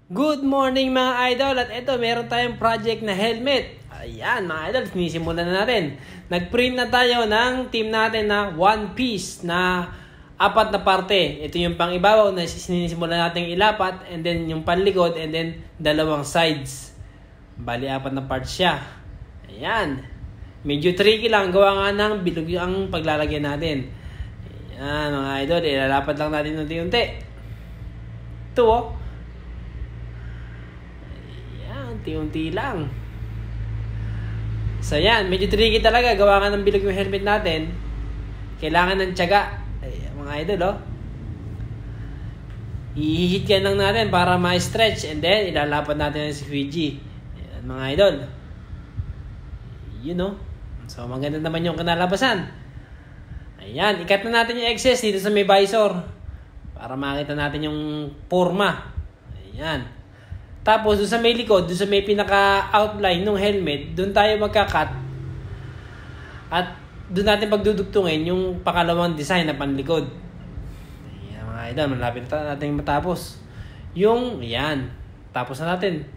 Good morning mga idol, at ito meron tayong project na helmet. Ayan mga idol, sinisimulan na natin. Nagprint na tayo ng team natin na one piece na 4 na parte. Ito yung pang ibabaw na sinisimulan natin ilapat, and then yung panlikod, and then 2 sides. Bali 4 na parts siya. Ayan. Medyo tricky lang, gawa nga ng bilog ang paglalagyan natin. Ayan mga idol, ilalapat lang natin unti-unti. Ito oh. Unti-unti lang. So yan, medyo tricky talaga. Gawa nga ng bilog yung helmet natin. Kailangan ng tiyaga. Ay, mga idol oh. Ihihit yan lang natin para ma-stretch, and then ilalapat natin yung squeegee. Ayan, mga idol. Yun oh. So maganda naman yung kinalabasan. Ayan, ikat na natin yung excess dito sa may visor para makita natin yung forma. Ayan. Tapos, doon sa may likod, doon sa may pinaka-outline ng helmet, doon tayo magka-cut. At doon natin pagdudugtungin yung pakalawang design na panlikod. Ayan mga idol, malapit na natin matapos. Yung, ayan, tapos na natin.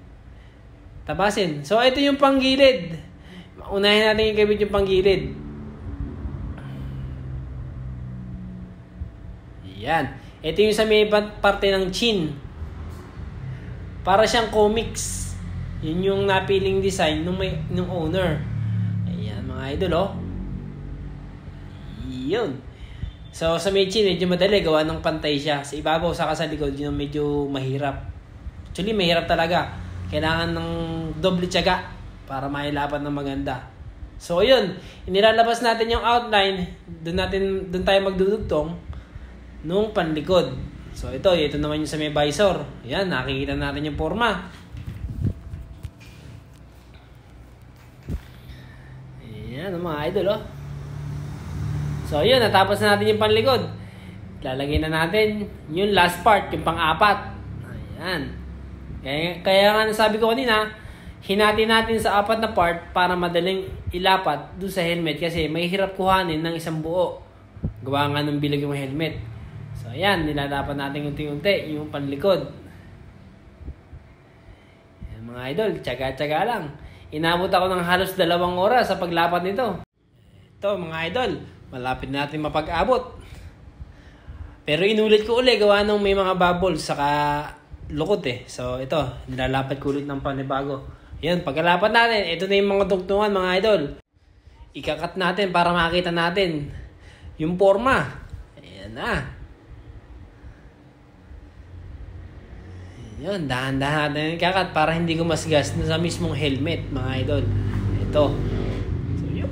Tapasin. So, ito yung panggilid. Unahin natin yung kabit yung panggilid. Ayan. Ito yung sa may parte ng chin. Para siyang comics. Yun yung napiling design nung owner. Ayan mga idol oh. Yun. So sa may chin, medyo madali. Gawa ng pantay siya. Sa ibabaw, saka sa likod, yun medyo mahirap. Actually, mahirap talaga. Kailangan ng doble tiyaga para mailapat ng maganda. So yun. Inilalabas natin yung outline. Doon tayo magdudugtong nung panlikod. So ito naman yung sa may visor. Yan, nakikita natin yung forma. Ayan mga idol oh. So yun, natapos na natin yung panlikod. Lalagay na natin yung last part, yung pang-4. Ayan. Kaya nga nasabi ko kanina, hinati natin sa 4 na part para madaling ilapat doon sa helmet, kasi may hirap kuhanin ng isang buo. Gawa nga ng bilog yung helmet. So, ayan, nilalapan natin unti-unti yung panlikod. Ayan, mga idol, tsaga-tsaga lang. Inabot ako ng halos 2 oras sa paglapat nito. Ito, mga idol, malapit natin mapag-abot. Pero inulit ko ulit, gawa nung may mga bubbles saka lukot eh. So, ito, nilalapat ko ulit ng panibago. Ayan, pagkalapat natin, ito na yung mga tugtungan, mga idol. Ikakat natin para makita natin yung forma. Ayan na. Yun, dahan-dahan natin kakat para hindi gumasgas na sa mismong helmet, mga idol. Ito. So, yun.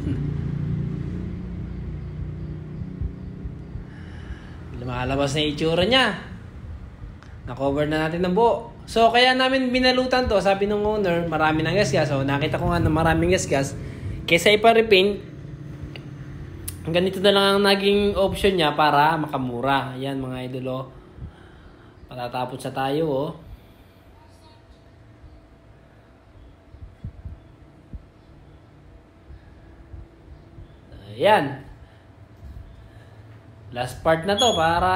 Lumalabas na yung itsura niya. Na-cover na natin ng buo. So, kaya namin binalutan to. Sabi ng owner, marami ng gasgas. So, nakita ko nga na maraming gasgas. Kesa ipa-repaint, ganito na lang ang naging option niya para makamura. Ayan, mga idol, oh. Patatapos sa tayo, oh. Ayan. Last part na to para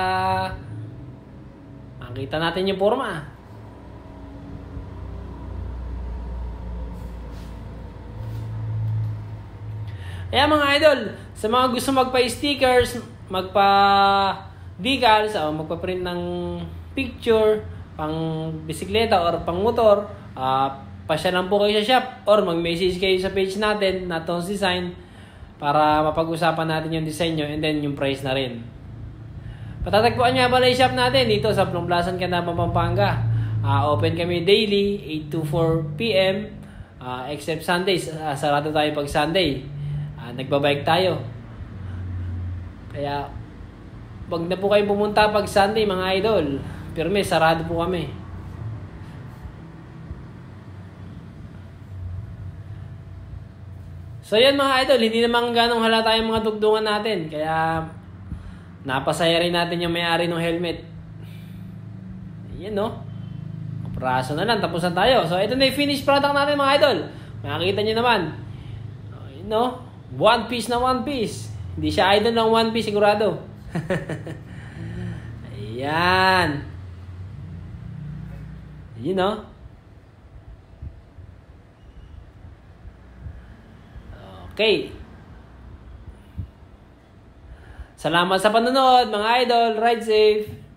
makita natin yung forma. Ayan mga idol, sa mga gusto magpa-stickers, magpa-decals, o magpa-print ng picture, pang bisikleta or pang motor, pasya lang po kayo sa shop or mag-message kayo sa page natin na Tones Design para mapag-usapan natin yung design nyo, and then yung price na rin. Patatagpuan nga pala yung shop natin dito sa Plumplasan, Candaba, Pampanga. Open kami daily, 8 to 4 p.m. Except Sundays. Sarado tayo pag Sunday. Nagbabike tayo. Kaya, wag na po kayong pumunta pag Sunday, mga idol. Pero may sarado po kami. So yan mga idol, hindi naman ganong halata yung mga dugtungan natin. Kaya napasaya rin natin yung may-ari ng helmet. Yan no. Praso na lang, tapos na tayo. So ito na yung finished product natin mga idol. Makikita nyo naman. Yun no. One piece na one piece. Hindi siya idol ng one piece sigurado. Ayan. You know? Okay. Salamat sa panonood, mga idol. Ride safe.